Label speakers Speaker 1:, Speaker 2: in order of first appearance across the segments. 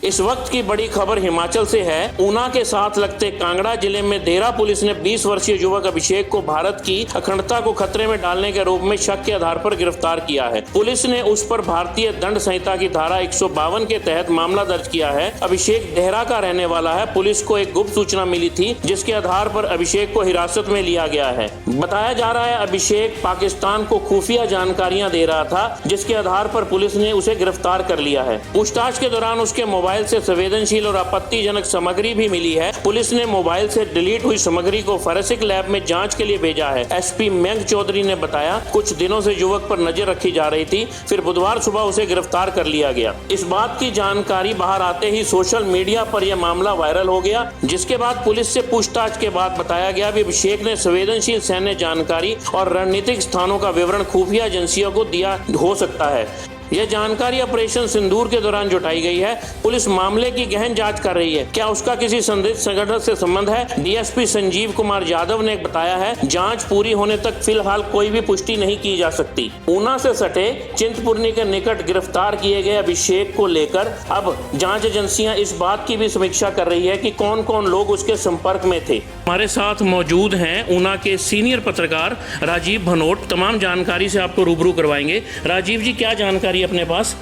Speaker 1: इस वक्त की बड़ी खबर हिमाचल से है। ऊना के साथ लगते कांगड़ा जिले में देहरा पुलिस ने 20 वर्षीय युवक अभिषेक को भारत की अखंडता को खतरे में डालने के आरोप में शक के आधार पर गिरफ्तार किया है। पुलिस ने उस पर भारतीय दंड संहिता की धारा 152 के तहत मामला दर्ज किया है। अभिषेक देहरा का रहने वाला है। पुलिस को एक गुप्त सूचना मिली थी, जिसके आधार पर अभिषेक को हिरासत में लिया गया है। बताया जा रहा है अभिषेक पाकिस्तान को खुफिया जानकारियां दे रहा था, जिसके आधार पर पुलिस ने उसे गिरफ्तार कर लिया है। पूछताछ के दौरान उसके मोबाइल से संवेदनशील और आपत्तिजनक सामग्री भी मिली है। पुलिस ने मोबाइल से डिलीट हुई सामग्री को फॉरेंसिक लैब में जांच के लिए भेजा है। एसपी मयंक चौधरी ने बताया, कुछ दिनों से युवक पर नजर रखी जा रही थी, फिर बुधवार सुबह उसे गिरफ्तार कर लिया गया। इस बात की जानकारी बाहर आते ही सोशल मीडिया पर यह मामला वायरल हो गया, जिसके बाद पुलिस से पूछताछ के बाद बताया गया कि अभिषेक ने संवेदनशील सैन्य जानकारी और रणनीतिक स्थानों का विवरण खुफिया एजेंसियों को दिया हो सकता है। यह जानकारी ऑपरेशन सिंदूर के दौरान जुटाई गई है। पुलिस मामले की गहन जांच कर रही है। क्या उसका किसी संदिग्ध संगठन से संबंध है? डीएसपी संजीव कुमार यादव ने बताया है, जांच पूरी होने तक फिलहाल कोई भी पुष्टि नहीं की जा सकती। ऊना से सटे चिंतपूर्णी के निकट गिरफ्तार किए गए अभिषेक को लेकर अब जांच एजेंसियां इस बात की भी समीक्षा कर रही है कि कौन कौन लोग उसके संपर्क में थे। हमारे साथ मौजूद हैं ऊना के सीनियर पत्रकार राजीव भनोट। तमाम जानकारी से आपको रूबरू करवाएंगे। राजीव जी, क्या जानकारी अपने पास?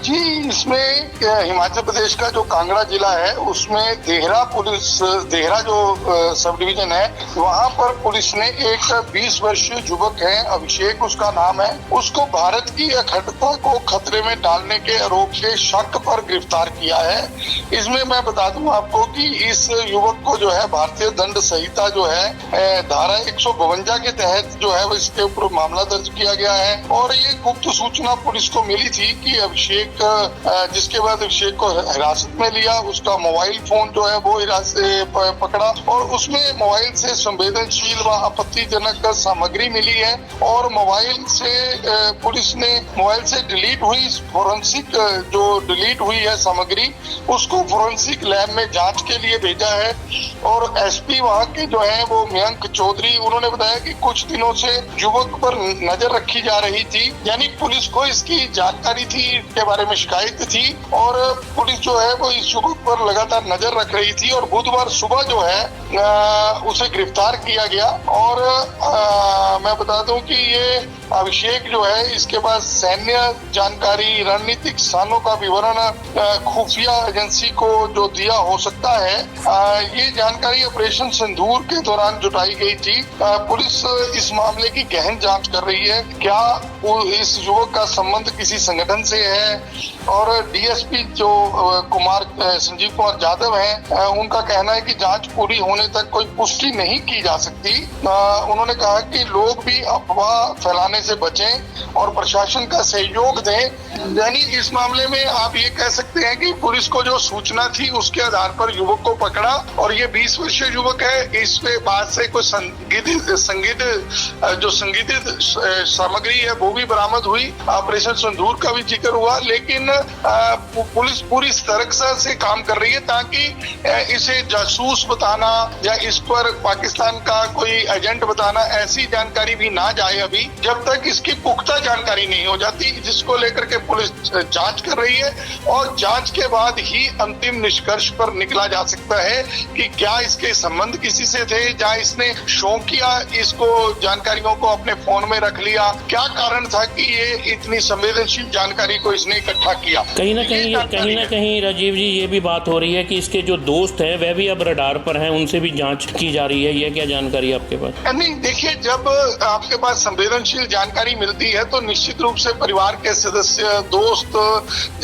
Speaker 2: जी, इसमें हिमाचल प्रदेश का जो कांगड़ा जिला है उसमें देहरा जो सब डिवीजन है, वहाँ पर पुलिस ने एक 20 वर्षीय युवक है, अभिषेक उसका नाम है, उसको भारत की अखंडता को खतरे में डालने के आरोप से शक पर गिरफ्तार किया है। इसमें मैं बता दूं आपको कि इस युवक को जो है भारतीय दंड संहिता जो है धारा 152 के तहत जो है इसके ऊपर मामला दर्ज किया गया है। और ये गुप्त सूचना पुलिस को मिली थी कि अभिषेक, जिसके बाद अभिषेक को हिरासत में लिया, उसका मोबाइल फोन जो है वो हिरासत पकड़ा और उसमें मोबाइल से संवेदनशील व आपत्तिजनक सामग्री मिली है। और मोबाइल से पुलिस ने मोबाइल से डिलीट हुई फोरेंसिक जो डिलीट हुई है सामग्री, उसको फोरेंसिक लैब में जांच के लिए भेजा है। और एसपी वहाँ के जो है वो मयंक चौधरी, उन्होंने बताया कि कुछ दिनों से युवक पर नजर रखी जा रही थी, यानी पुलिस को इसकी जानकारी थी, के बारे में शिकायत थी और पुलिस जो है वो इस युवक पर लगातार नजर रख रही थी। और बुधवार सुबह जो है उसे गिरफ्तार किया गया। और मैं बता दूं कि ये अभिषेक जो है इसके पास सैन्य जानकारी, रणनीतिक स्थानों का विवरण खुफिया एजेंसी को जो दिया हो सकता है, ये जानकारी ऑपरेशन सिंदूर के दौरान जुटाई गई थी। पुलिस इस मामले की गहन जांच कर रही है, क्या इस युवक का संबंध किसी संगठन से है। और डीएसपी जो संजीव कुमार यादव हैं, उनका कहना है कि जांच पूरी होने तक कोई पुष्टि नहीं की जा सकती। उन्होंने कहा कि लोग भी अफवाह फैलाने से बचें और प्रशासन का सहयोग दें। यानी इस मामले में आप ये कह सकते हैं कि पुलिस को जो सूचना थी उसके आधार पर युवक को पकड़ा और ये 20 वर्षीय युवक है। इसके बाद से कोई संदिग्ध सामग्री है वो भी बरामद हुई। ऑपरेशन सिंदूर का भी जिक्र हुआ, लेकिन पुलिस पूरी सतर्कता से काम कर रही है ताकि इसे जासूस बताना या इस पर पाकिस्तान का कोई एजेंट बताना, ऐसी जानकारी भी ना जाए अभी, जब तक इसकी पुख्ता जानकारी नहीं हो जाती, जिसको लेकर के पुलिस जांच कर रही है। और जांच के बाद ही अंतिम निष्कर्ष पर निकला जा सकता है कि क्या इसके संबंध किसी से थे, या इसने शौकिया इसको जानकारियों को अपने फोन में रख लिया, क्या कारण था कि ये इतनी संवेदनशील जानकारी को इसने इकट्ठा किया।
Speaker 1: कहीं ना कहीं राजीव जी ये भी बात हो रही है कि इसके जो दोस्त हैं वह भी अब रडार पर हैं, उनसे भी जांच की जा रही है। ये क्या जानकारी आपके पास?
Speaker 2: नहीं, देखिए, जब आपके पास संवेदनशील जानकारी मिलती है तो निश्चित रूप से परिवार के सदस्य, दोस्त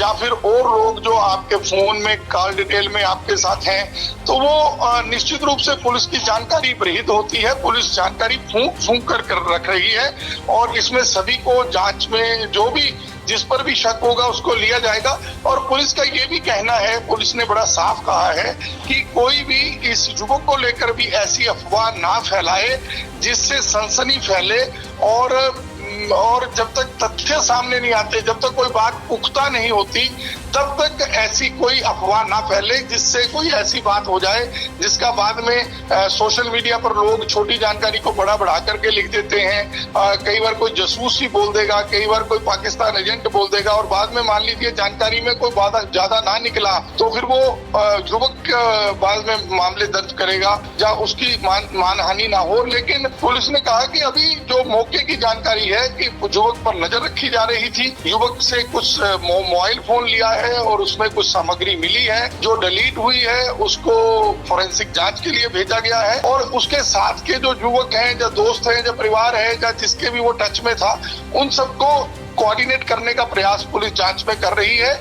Speaker 2: या फिर और लोग जो आपके फोन में कॉल डिटेल में आपके साथ हैं, तो वो निश्चित रूप से पुलिस की जानकारी बरामद होती है। पुलिस जानकारी फूंक कर रख रही है और इसमें सभी को जांच में जो भी जिस पर भी शक होगा उसको लिया जाएगा। और पुलिस का ये भी कहना है, पुलिस ने बड़ा साफ कहा है कि कोई भी इस युवक को लेकर भी ऐसी अफवाह ना फैलाए जिससे सनसनी फैले। और जब तक तथ्य सामने नहीं आते, जब तक कोई बात पुख्ता नहीं होती, तब तक ऐसी कोई अफवाह ना फैले जिससे कोई ऐसी बात हो जाए जिसका बाद में सोशल मीडिया पर लोग छोटी जानकारी को बड़ा बढ़ा करके लिख देते हैं। कई बार कोई जासूस ही बोल देगा, कई बार कोई पाकिस्तान एजेंट बोल देगा और बाद में मान लीजिए जानकारी में कोई ज्यादा ना निकला तो फिर वो युवक बाद में मामले दर्ज करेगा या उसकी मानहानि ना हो। लेकिन पुलिस ने कहा कि अभी जो मौके की जानकारी है कि युवक पर नजर रखी जा रही थी, युवक से कुछ मोबाइल फोन लिया है और उसमें कुछ सामग्री मिली है जो डिलीट हुई है, उसको फोरेंसिक जांच के लिए भेजा गया है और उसके साथ के जो युवक हैं, जो दोस्त हैं, जो परिवार है, या जिसके भी वो टच में था, उन सबको कोऑर्डिनेट करने का प्रयास पुलिस जांच में कर रही है।